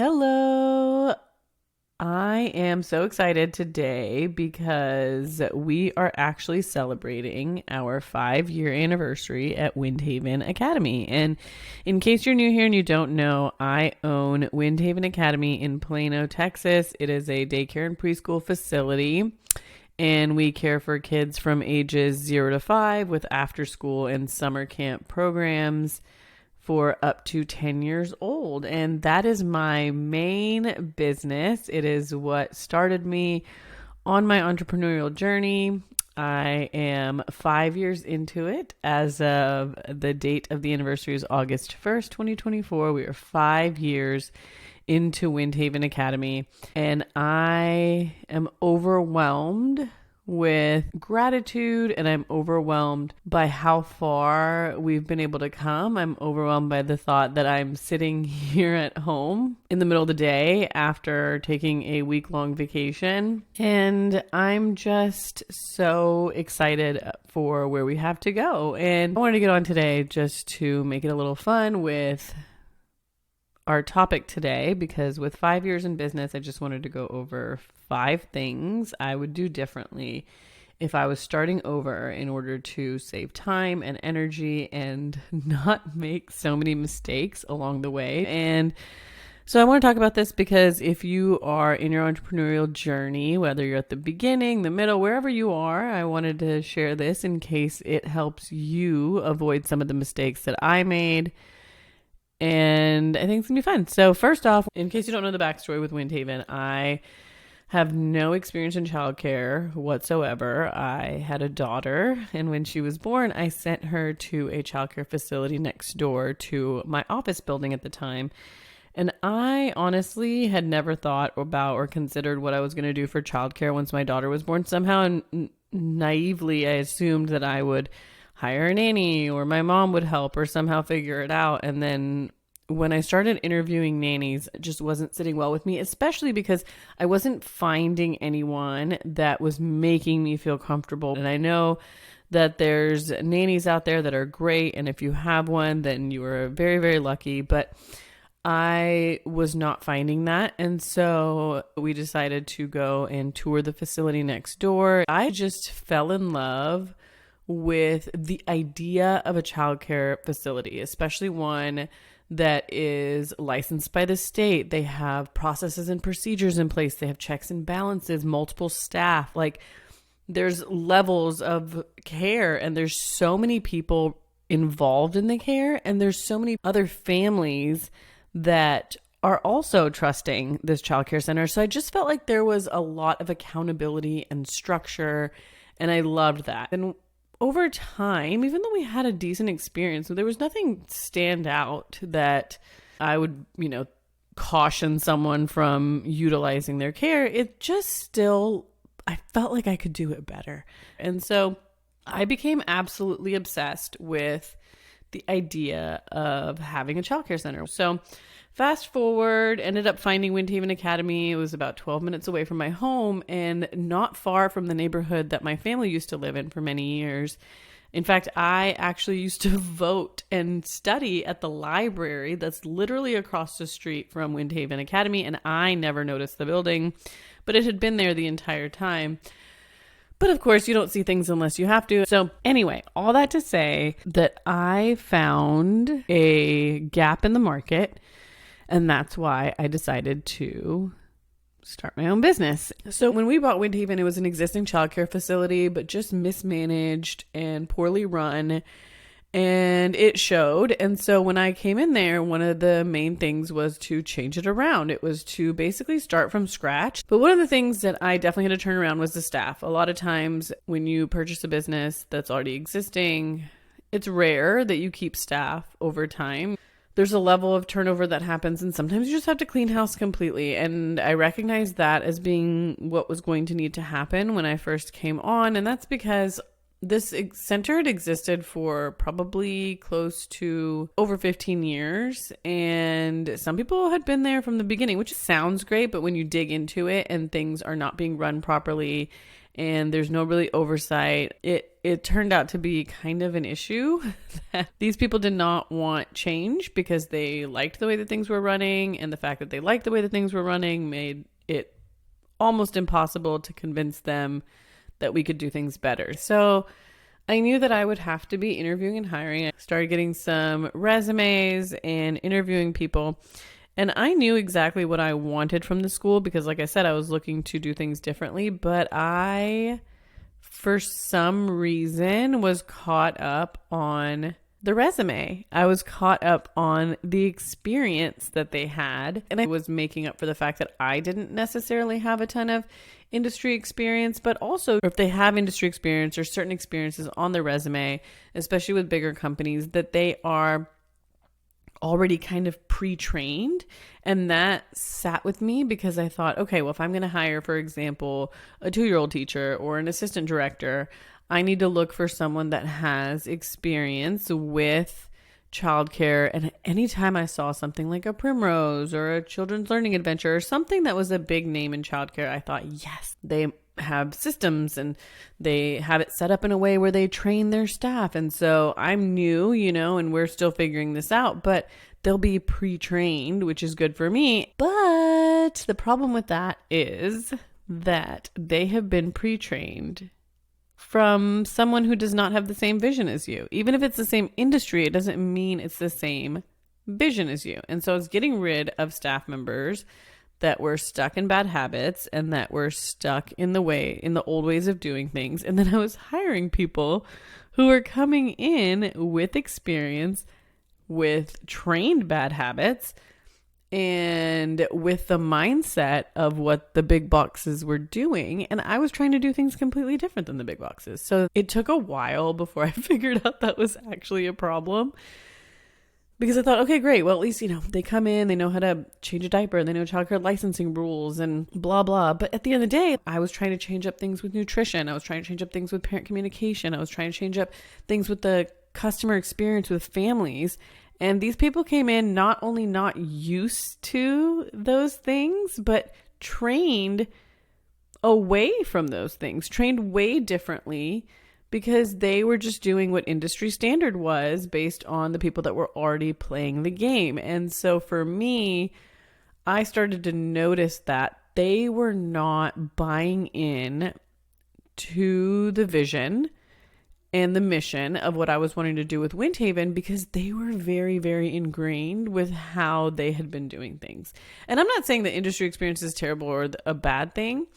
Hello. I am so excited today because we are actually celebrating our 5-year anniversary at Windhaven Academy. And in case you're new here and you don't know, I own Windhaven Academy in Plano, Texas. It is a daycare and preschool facility, and we care for kids from ages 0 to 5 with after school and summer camp programs for up to 10 years old. And that is my main business. It is what started me on my entrepreneurial journey. I am 5 years into it. As of the date of the anniversary is August 1st, 2024. We are 5 years into Windhaven Academy, and I am overwhelmed with gratitude, and I'm overwhelmed by how far we've been able to come. I'm overwhelmed by the thought that I'm sitting here at home in the middle of the day after taking a week-long vacation, and I'm just so excited for where we have to go. And I wanted to get on today just to make it a little fun with our topic today, because with 5 years in business, I just wanted to go over 5 things I would do differently if I was starting over in order to save time and energy and not make so many mistakes along the way. And so I want to talk about this because if you are in your entrepreneurial journey, whether you're at the beginning, the middle, wherever you are, I wanted to share this in case it helps you avoid some of the mistakes that I made. And I think it's going to be fun. So first off, in case you don't know the backstory with Windhaven, I have no experience in childcare whatsoever. I had a daughter, and when she was born, I sent her to a childcare facility next door to my office building at the time. And I honestly had never thought about or considered what I was going to do for childcare once my daughter was born. Somehow, naively, I assumed that I would hire a nanny or my mom would help or somehow figure it out. And then when I started interviewing nannies, it just wasn't sitting well with me, especially because I wasn't finding anyone that was making me feel comfortable. And I know that there's nannies out there that are great, and if you have one, then you are very, very lucky. But I was not finding that. And so we decided to go and tour the facility next door. I just fell in love with the idea of a childcare facility, especially one that is licensed by the state. They have processes and procedures in place. They have checks and balances, multiple staff. Like, there's levels of care, and there's so many people involved in the care, and there's so many other families that are also trusting this childcare center. So I just felt like there was a lot of accountability and structure, and I loved that. And over time, even though we had a decent experience, there was nothing stand out that I would, caution someone from utilizing their care. It just still, I felt like I could do it better. And so I became absolutely obsessed with the idea of having a childcare center. So fast forward, ended up finding Windhaven Academy. It was about 12 minutes away from my home and not far from the neighborhood that my family used to live in for many years. In fact, I actually used to vote and study at the library that's literally across the street from Windhaven Academy, and I never noticed the building, but it had been there the entire time. But of course, you don't see things unless you have to. So anyway, all that to say that I found a gap in the market, and that's why I decided to start my own business. So when we bought Windhaven, it was an existing childcare facility, but just mismanaged and poorly run. And it showed. And so when I came in there, one of the main things was to change it around. It was to basically start from scratch. But one of the things that I definitely had to turn around was the staff. A lot of times when you purchase a business that's already existing, it's rare that you keep staff over time. There's a level of turnover that happens, and sometimes you just have to clean house completely. And I recognized that as being what was going to need to happen when I first came on. And that's because this center had existed for probably close to over 15 years. And some people had been there from the beginning, which sounds great. But when you dig into it and things are not being run properly and there's no really oversight. It turned out to be kind of an issue that these people did not want change because they liked the way that things were running, and the fact that they liked the way that things were running made it almost impossible to convince them that we could do things better. So I knew that I would have to be interviewing and hiring. I started getting some resumes and interviewing people. And I knew exactly what I wanted from the school because, like I said, I was looking to do things differently. But I, for some reason, was caught up on the resume. I was caught up on the experience that they had. And I was making up for the fact that I didn't necessarily have a ton of industry experience, but also if they have industry experience or certain experiences on their resume, especially with bigger companies, that they are already kind of pre-trained. And that sat with me because I thought, okay, well, if I'm going to hire, for example, a 2-year-old teacher or an assistant director, I need to look for someone that has experience with childcare. And anytime I saw something like a Primrose or a Children's Learning Adventure or something that was a big name in childcare, I thought, yes, they have systems and they have it set up in a way where they train their staff. And so I'm new, and we're still figuring this out, but they'll be pre-trained, which is good for me. But the problem with that is that they have been pre-trained from someone who does not have the same vision as you. Even if it's the same industry, it doesn't mean it's the same vision as you. And so it's getting rid of staff members that were stuck in bad habits and that were stuck in the old ways of doing things. And then I was hiring people who were coming in with experience, with trained bad habits, and with the mindset of what the big boxes were doing. And I was trying to do things completely different than the big boxes. So it took a while before I figured out that was actually a problem. Because I thought, okay, great. Well, at least, they come in, they know how to change a diaper, they know childcare licensing rules and blah, blah. But at the end of the day, I was trying to change up things with nutrition. I was trying to change up things with parent communication. I was trying to change up things with the customer experience with families. And these people came in not only not used to those things, but trained away from those things, trained way differently, because they were just doing what industry standard was based on the people that were already playing the game. And so for me, I started to notice that they were not buying in to the vision and the mission of what I was wanting to do with Windhaven because they were very, very ingrained with how they had been doing things. And I'm not saying that industry experience is terrible or a bad thing,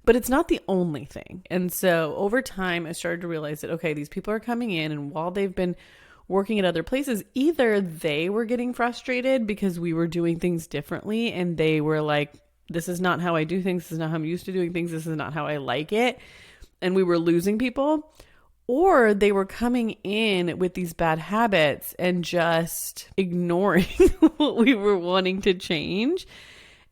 but it's not the only thing. And so over time, I started to realize that, okay, these people are coming in, and while they've been working at other places, either they were getting frustrated because we were doing things differently and they were like, this is not how I do things. This is not how I'm used to doing things. This is not how I like it. And we were losing people. Or they were coming in with these bad habits and just ignoring what we were wanting to change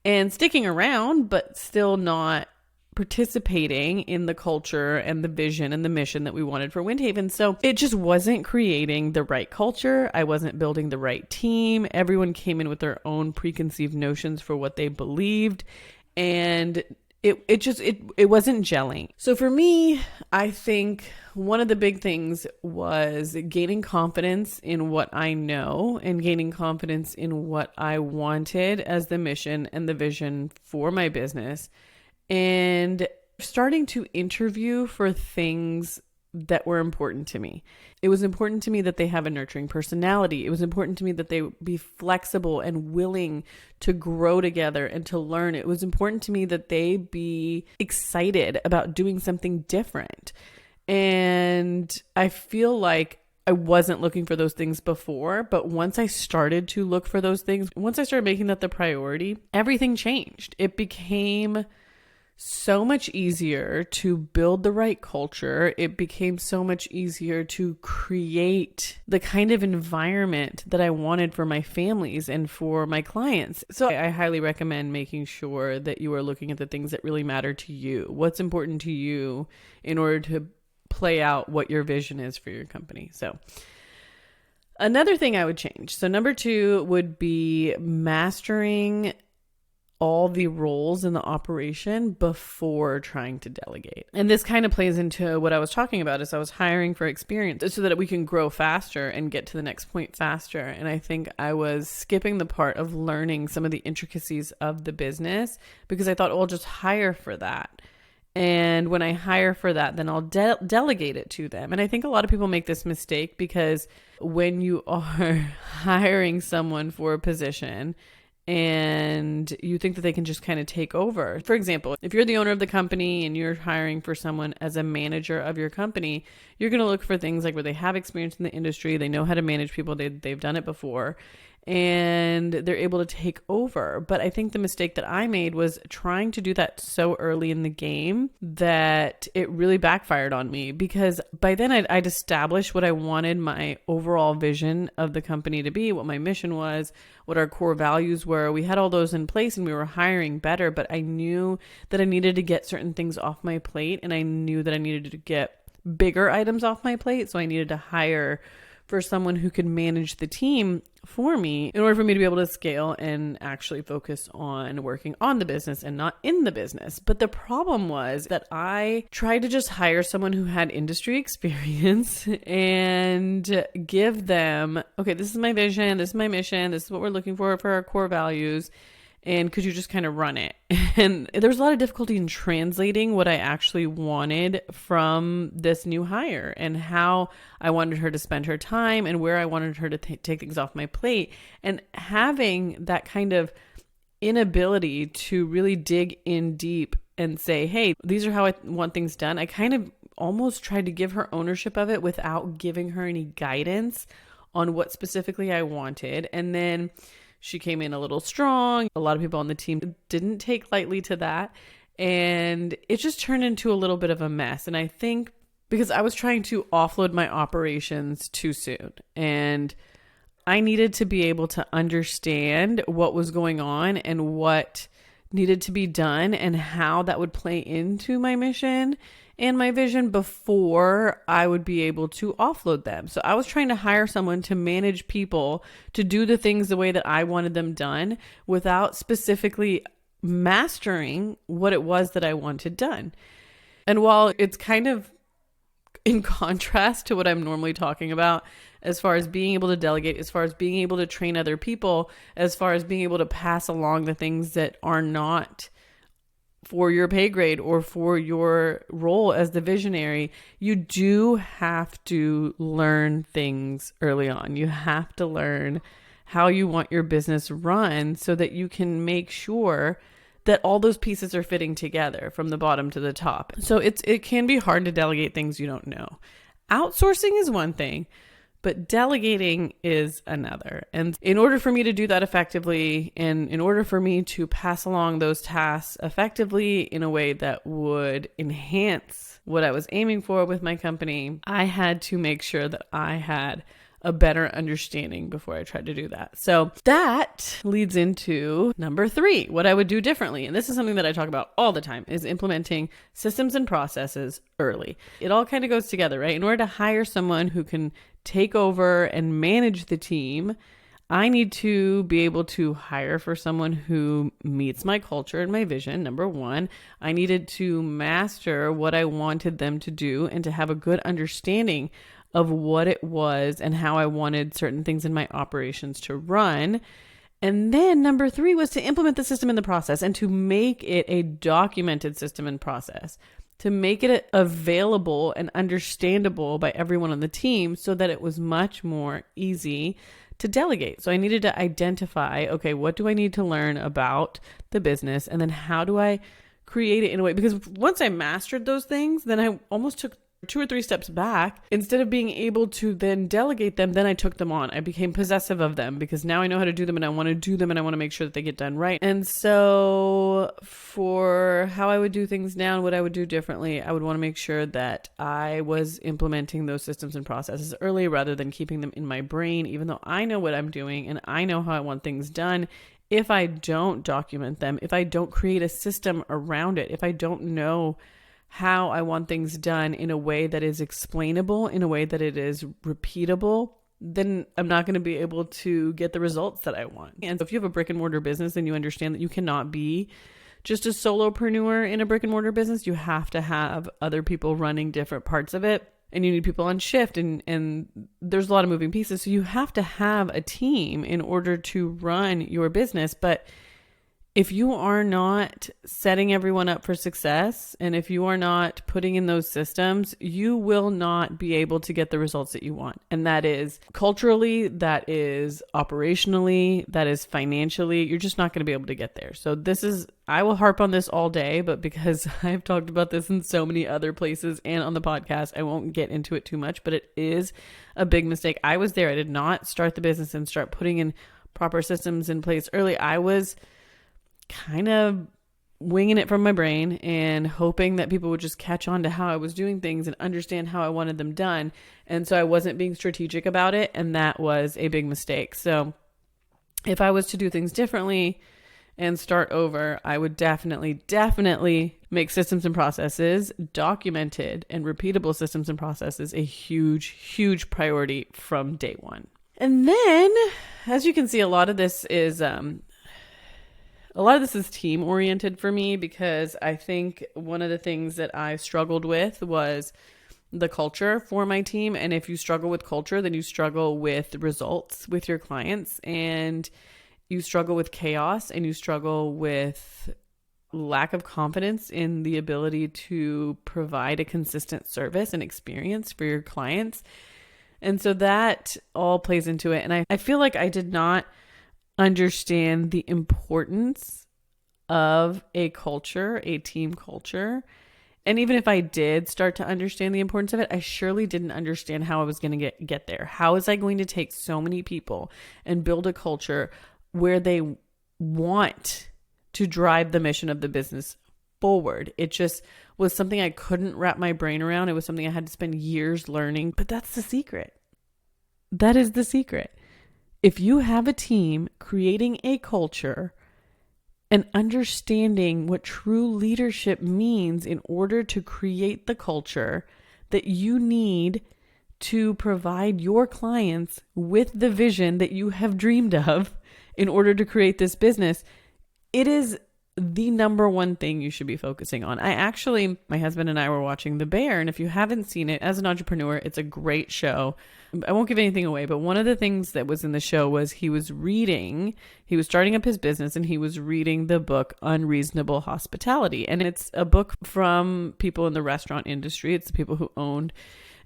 and sticking around, but still not participating in the culture and the vision and the mission that we wanted for Windhaven. So it just wasn't creating the right culture. I wasn't building the right team. Everyone came in with their own preconceived notions for what they believed. And it wasn't gelling. So for me, I think one of the big things was gaining confidence in what I know and gaining confidence in what I wanted as the mission and the vision for my business, and starting to interview for things that were important to me. It was important to me that they have a nurturing personality. It was important to me that they be flexible and willing to grow together and to learn. It was important to me that they be excited about doing something different. And I feel like I wasn't looking for those things before, but once I started to look for those things, once I started making that the priority, everything changed. It became so much easier to build the right culture. It became so much easier to create the kind of environment that I wanted for my families and for my clients. So I highly recommend making sure that you are looking at the things that really matter to you. What's important to you in order to play out what your vision is for your company. So another thing I would change. So number 2 would be mastering all the roles in the operation before trying to delegate. And this kind of plays into what I was talking about as I was hiring for experience so that we can grow faster and get to the next point faster. And I think I was skipping the part of learning some of the intricacies of the business because I thought, oh, I'll just hire for that. And when I hire for that, then I'll delegate it to them. And I think a lot of people make this mistake because when you are hiring someone for a position and you think that they can just kind of take over. For example, if you're the owner of the company and you're hiring for someone as a manager of your company, you're going to look for things like where they have experience in the industry, they know how to manage people, they've done it before, and they're able to take over. But I think the mistake that I made was trying to do that so early in the game that it really backfired on me, because by then I'd established what I wanted my overall vision of the company to be, what my mission was, what our core values were. We had all those in place and we were hiring better, but I knew that I needed to get certain things off my plate, and I knew that I needed to get bigger items off my plate. So I needed to hire for someone who could manage the team for me in order for me to be able to scale and actually focus on working on the business and not in the business. But the problem was that I tried to just hire someone who had industry experience and give them, okay, this is my vision, this is my mission, this is what we're looking for our core values. And could you just kind of run it? And there was a lot of difficulty in translating what I actually wanted from this new hire and how I wanted her to spend her time and where I wanted her to take things off my plate. And having that kind of inability to really dig in deep and say, hey, these are how I want things done. I kind of almost tried to give her ownership of it without giving her any guidance on what specifically I wanted. And then she came in a little strong. A lot of people on the team didn't take lightly to that. And it just turned into a little bit of a mess. And I think because I was trying to offload my operations too soon, and I needed to be able to understand what was going on and what needed to be done and how that would play into my mission and my vision before I would be able to offload them. So I was trying to hire someone to manage people, to do the things the way that I wanted them done without specifically mastering what it was that I wanted done. And while it's kind of in contrast to what I'm normally talking about, as far as being able to delegate, as far as being able to train other people, as far as being able to pass along the things that are not for your pay grade or for your role as the visionary, you do have to learn things early on. You have to learn how you want your business run so that you can make sure that all those pieces are fitting together from the bottom to the top. So it can be hard to delegate things you don't know. Outsourcing is one thing, but delegating is another. And in order for me to do that effectively, and in order for me to pass along those tasks effectively in a way that would enhance what I was aiming for with my company, I had to make sure that I had a better understanding before I tried to do that. So that leads into number 3, what I would do differently. And this is something that I talk about all the time, is implementing systems and processes early. It all kind of goes together, right? In order to hire someone who can take over and manage the team, I need to be able to hire for someone who meets my culture and my vision. Number 1, I needed to master what I wanted them to do and to have a good understanding of what it was and how I wanted certain things in my operations to run. And then number 3 was to implement the system in the process and to make it a documented system and process, to make it available and understandable by everyone on the team so that it was much more easy to delegate. So I needed to identify, okay, what do I need to learn about the business? And then how do I create it in a way? Because once I mastered those things, then I almost took 2 or 3 steps back. Instead of being able to then delegate them, then I took them on. I became possessive of them because now I know how to do them and I want to do them and I want to make sure that they get done right. And so for how I would do things now and what I would do differently, I would want to make sure that I was implementing those systems and processes early rather than keeping them in my brain, even though I know what I'm doing and I know how I want things done. If I don't document them, if I don't create a system around it, if I don't know how I want things done in a way that is explainable, in a way that it is repeatable, then I'm not going to be able to get the results that I want. And so if you have a brick and mortar business, then you understand that you cannot be just a solopreneur in a brick and mortar business. You have to have other people running different parts of it, and you need people on shift, and there's a lot of moving pieces. So you have to have a team in order to run your business. But if you are not setting everyone up for success, and if you are not putting in those systems, you will not be able to get the results that you want. And that is culturally, that is operationally, that is financially. You're just not going to be able to get there. So I will harp on this all day, but because I've talked about this in so many other places and on the podcast, I won't get into it too much, but it is a big mistake. I was there. I did not start the business and start putting in proper systems in place early. I was kind of winging it from my brain and hoping that people would just catch on to how I was doing things and understand how I wanted them done. And so I wasn't being strategic about it. And that was a big mistake. So if I was to do things differently and start over, I would definitely make systems and processes, documented and repeatable systems and processes, a huge priority from day one. And then, as you can see, a lot of this is team oriented for me, because I think one of the things that I struggled with was the culture for my team. And if you struggle with culture, then you struggle with results with your clients, and you struggle with chaos, and you struggle with lack of confidence in the ability to provide a consistent service and experience for your clients. And so that all plays into it. And I feel like I did not understand the importance of a culture, a team culture. And even if I did start to understand the importance of it, I surely didn't understand how I was going to get there. How was I going to take so many people and build a culture where they want to drive the mission of the business forward? It just was something I couldn't wrap my brain around. It was something I had to spend years learning, but that's the secret. That is the secret. If you have a team creating a culture and understanding what true leadership means in order to create the culture that you need to provide your clients with the vision that you have dreamed of in order to create this business, it is the number one thing you should be focusing on. My husband and I were watching The Bear, and if you haven't seen it, as an entrepreneur, it's a great show. I won't give anything away, but one of the things that was in the show was he was starting up his business, and he was reading the book Unreasonable Hospitality. And it's a book from people in the restaurant industry. It's the people who owned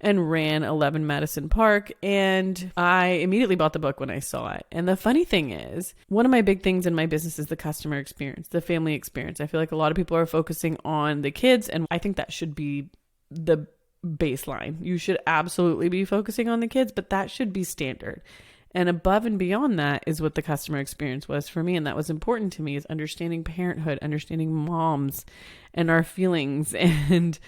and ran 11 Madison Park. And I immediately bought the book when I saw it. And the funny thing is, one of my big things in my business is the customer experience, the family experience. I feel like a lot of people are focusing on the kids, and I think that should be the baseline. You should absolutely be focusing on the kids, but that should be standard. And above and beyond that is what the customer experience was for me. And that was important to me, is understanding parenthood, understanding moms and our feelings, and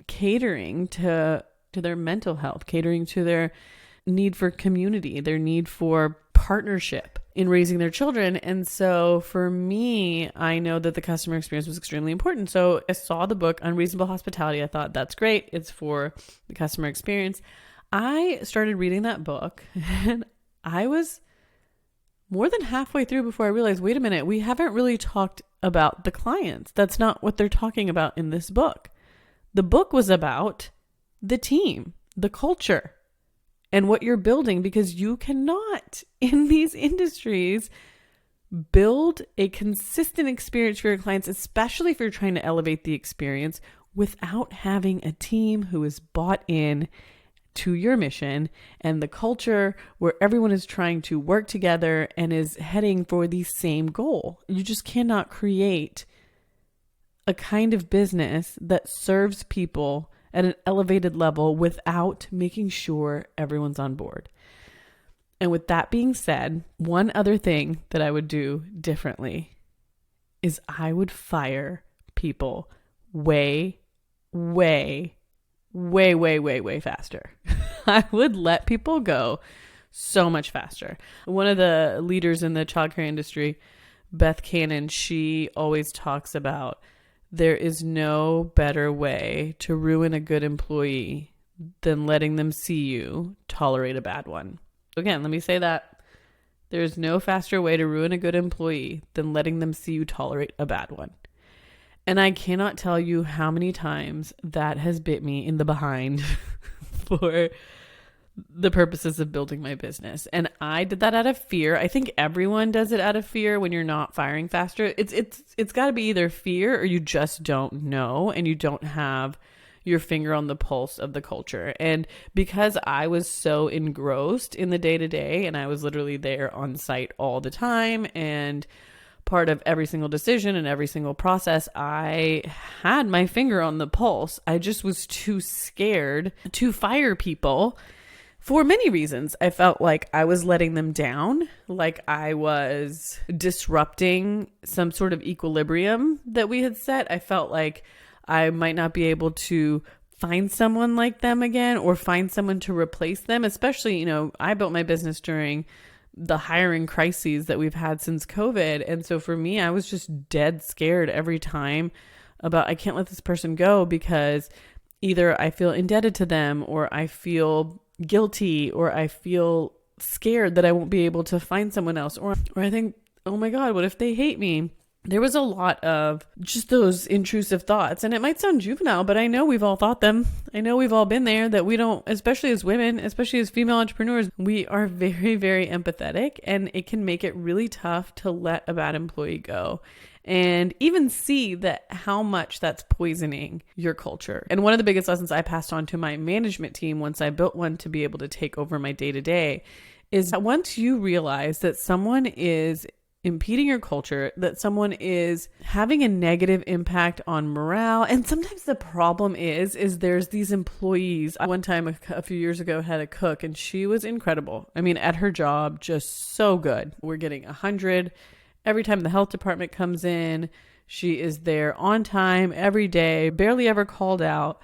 catering to their mental health, catering to their need for community, their need for partnership in raising their children. And so for me, I know that the customer experience was extremely important. So I saw the book Unreasonable Hospitality. I thought, that's great. It's for the customer experience. I started reading that book, and I was more than halfway through before I realized, wait a minute, we haven't really talked about the clients. That's not what they're talking about in this book. The book was about the team, the culture, and what you're building, because you cannot, in these industries, build a consistent experience for your clients, especially if you're trying to elevate the experience, without having a team who is bought in to your mission and the culture where everyone is trying to work together and is heading for the same goal. You just cannot create a kind of business that serves people at an elevated level without making sure everyone's on board. And with that being said, one other thing that I would do differently is I would fire people way faster. I would let people go so much faster. One of the leaders in the childcare industry, Beth Cannon, she always talks about, there is no better way to ruin a good employee than letting them see you tolerate a bad one. Again, let me say that. There's no faster way to ruin a good employee than letting them see you tolerate a bad one. And I cannot tell you how many times that has bit me in the behind for the purposes of building my business. And I did that out of fear. I think everyone does it out of fear when you're not firing faster. It's got to be either fear or you just don't know and you don't have your finger on the pulse of the culture. And because I was so engrossed in the day-to-day and I was literally there on site all the time and part of every single decision and every single process, I had my finger on the pulse. I just was too scared to fire people for many reasons. I felt like I was letting them down, like I was disrupting some sort of equilibrium that we had set. I felt like I might not be able to find someone like them again or find someone to replace them, especially, I built my business during the hiring crises that we've had since COVID. And so for me, I was just dead scared every time about I can't let this person go because either I feel indebted to them or I feel guilty or I feel scared that I won't be able to find someone else or I think, oh my God, what if they hate me? There was a lot of just those intrusive thoughts. And it might sound juvenile, but I know we've all thought them. I know we've all been there, that we don't, especially as women, especially as female entrepreneurs, we are very, very empathetic, and it can make it really tough to let a bad employee go and even see that how much that's poisoning your culture. And one of the biggest lessons I passed on to my management team once I built one to be able to take over my day-to-day is that once you realize that someone is impeding your culture, that someone is having a negative impact on morale. And sometimes the problem is there's these employees. One time a few years ago had a cook and she was incredible. I mean, at her job, just so good. We're getting 100 every time the health department comes in. She is there on time every day, barely ever called out.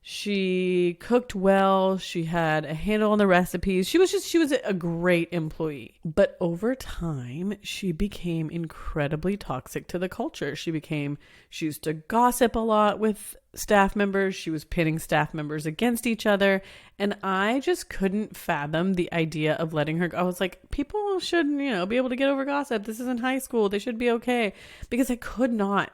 She cooked well. She had a handle on the recipes. She was a great employee. But over time, she became incredibly toxic to the culture. She used to gossip a lot with staff members. She was pitting staff members against each other. And I just couldn't fathom the idea of letting her go. I was like, people should, be able to get over gossip. This isn't high school. They should be okay. Because I could not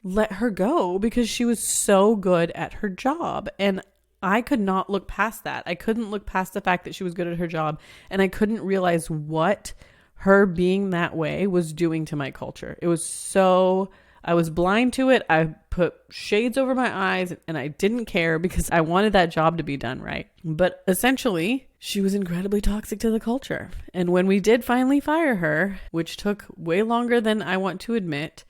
let her go because she was so good at her job. And I could not look past that. I couldn't look past the fact that she was good at her job. And I couldn't realize what her being that way was doing to my culture. I was blind to it. I put shades over my eyes and I didn't care because I wanted that job to be done right. But essentially, she was incredibly toxic to the culture. And when we did finally fire her, which took way longer than I want to admit,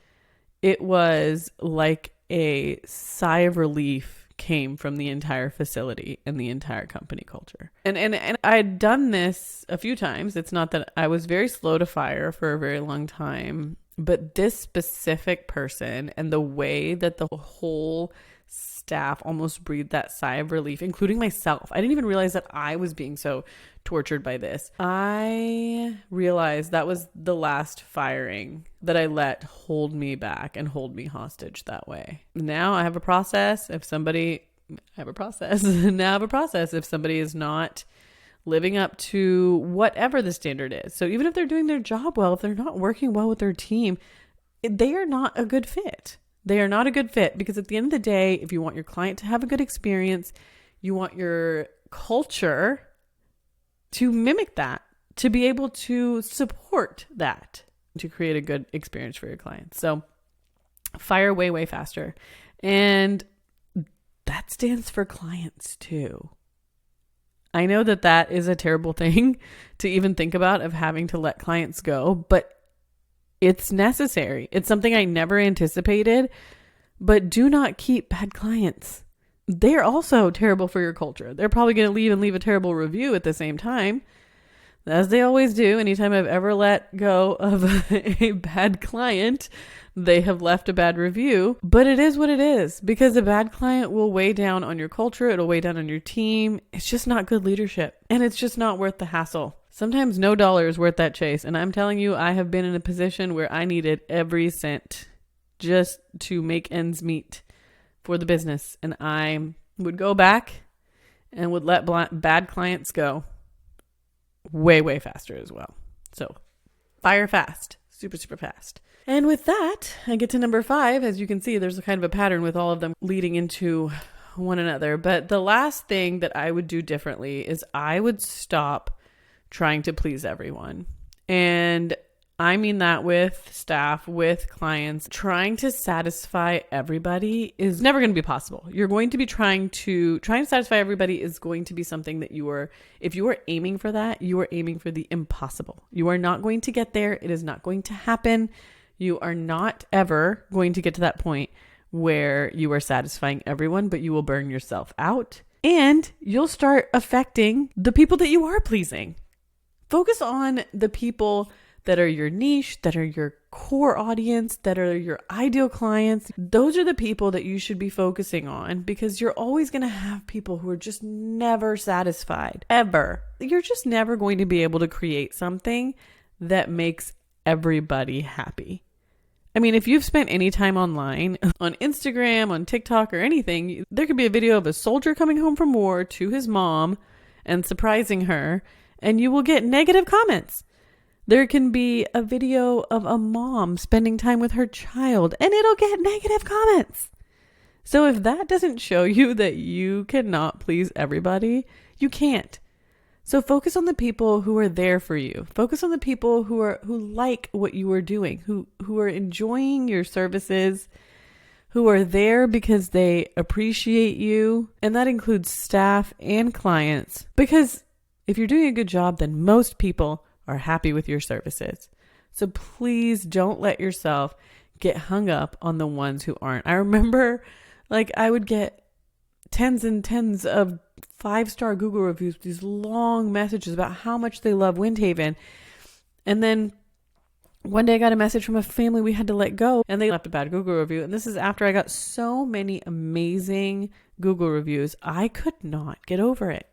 it was like a sigh of relief came from the entire facility and the entire company culture. And I'd done this a few times. It's not that I was very slow to fire for a very long time. But this specific person and the way that the whole staff almost breathed that sigh of relief, including myself. I didn't even realize that I was being so tortured by this. I realized that was the last firing that I let hold me back and hold me hostage that way. Now I have a process. If somebody is not living up to whatever the standard is. So even if they're doing their job well, if they're not working well with their team, they are not a good fit. They are not a good fit because at the end of the day, if you want your client to have a good experience, you want your culture to mimic that, to be able to support that, to create a good experience for your clients. So fire way, way faster. And that stands for clients too. I know that is a terrible thing to even think about, of having to let clients go, but it's necessary. It's something I never anticipated, but do not keep bad clients. They're also terrible for your culture. They're probably going to leave a terrible review at the same time, as they always do. Anytime I've ever let go of a bad client, they have left a bad review. But it is what it is, because a bad client will weigh down on your culture. It'll weigh down on your team. It's just not good leadership, and it's just not worth the hassle. Sometimes no dollar is worth that chase. And I'm telling you, I have been in a position where I needed every cent just to make ends meet for the business. And I would go back and would let bad clients go way, way faster as well. So fire fast, super, super fast. And with that, I get to number 5. As you can see, there's a kind of a pattern with all of them leading into one another. But the last thing that I would do differently is I would stop trying to please everyone. And I mean that with staff, with clients. Trying to satisfy everybody is never going to be possible. You're going to be trying to satisfy everybody is going to be something that if you are aiming for that, you are aiming for the impossible. You are not going to get there. It is not going to happen. You are not ever going to get to that point where you are satisfying everyone, but you will burn yourself out and you'll start affecting the people that you are pleasing. Focus on the people that are your niche, that are your core audience, that are your ideal clients. Those are the people that you should be focusing on, because you're always going to have people who are just never satisfied, ever. You're just never going to be able to create something that makes everybody happy. I mean, if you've spent any time online, on Instagram, on TikTok or anything, there could be a video of a soldier coming home from war to his mom and surprising her, and you will get negative comments. There can be a video of a mom spending time with her child, and it'll get negative comments. So if that doesn't show you that you cannot please everybody, you can't. So focus on the people who are there for you. Focus on the people who like what you are doing, who are enjoying your services, who are there because they appreciate you. And that includes staff and clients. Because if you're doing a good job, then most people are happy with your services. So please don't let yourself get hung up on the ones who aren't. I remember I would get tens and tens of 5-star Google reviews, these long messages about how much they love Windhaven. And then one day I got a message from a family we had to let go, and they left a bad Google review. And this is after I got so many amazing Google reviews. I could not get over it.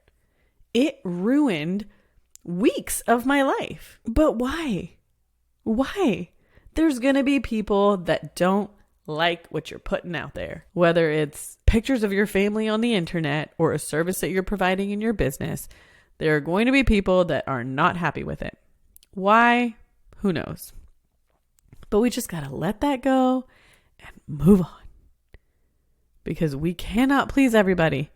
It ruined weeks of my life. But why? Why? There's going to be people that don't like what you're putting out there, whether it's pictures of your family on the internet or a service that you're providing in your business. There are going to be people that are not happy with it. Why? Who knows? But we just got to let that go and move on, because we cannot please everybody.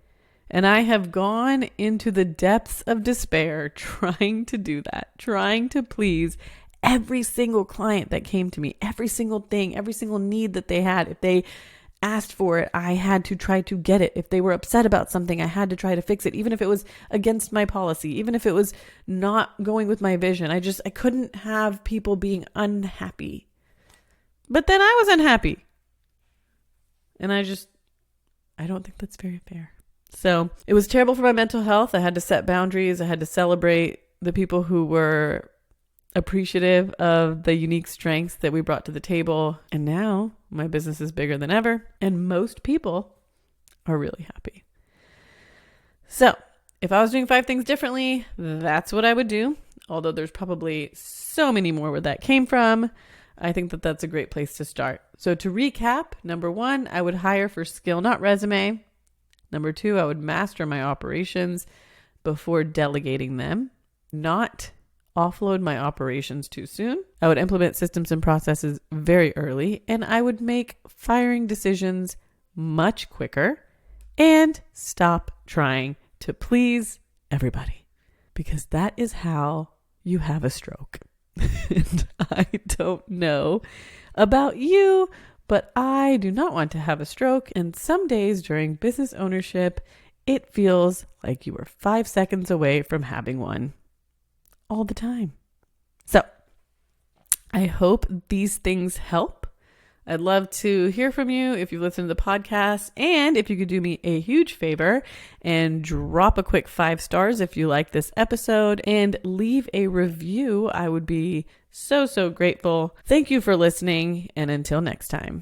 And I have gone into the depths of despair trying to do that, trying to please every single client that came to me, every single thing, every single need that they had. If they asked for it, I had to try to get it. If they were upset about something, I had to try to fix it, even if it was against my policy, even if it was not going with my vision. I couldn't have people being unhappy. But then I was unhappy. And I don't think that's very fair. So it was terrible for my mental health. I had to set boundaries. I had to celebrate the people who were appreciative of the unique strengths that we brought to the table. And now my business is bigger than ever, and most people are really happy. So if I was doing 5 things differently, that's what I would do. Although there's probably so many more where that came from. I think that that's a great place to start. So to recap, number 1, I would hire for skill, not resume. Number 2, I would master my operations before delegating them, not offload my operations too soon. I would implement systems and processes very early, and I would make firing decisions much quicker and stop trying to please everybody, because that is how you have a stroke. And I don't know about you, but I do not want to have a stroke. And some days during business ownership, it feels like you are 5 seconds away from having one. All the time. So I hope these things help. I'd love to hear from you if you listen to the podcast, and if you could do me a huge favor and drop a quick 5 stars if you like this episode and leave a review. I would be so grateful. Thank you for listening, and until next time.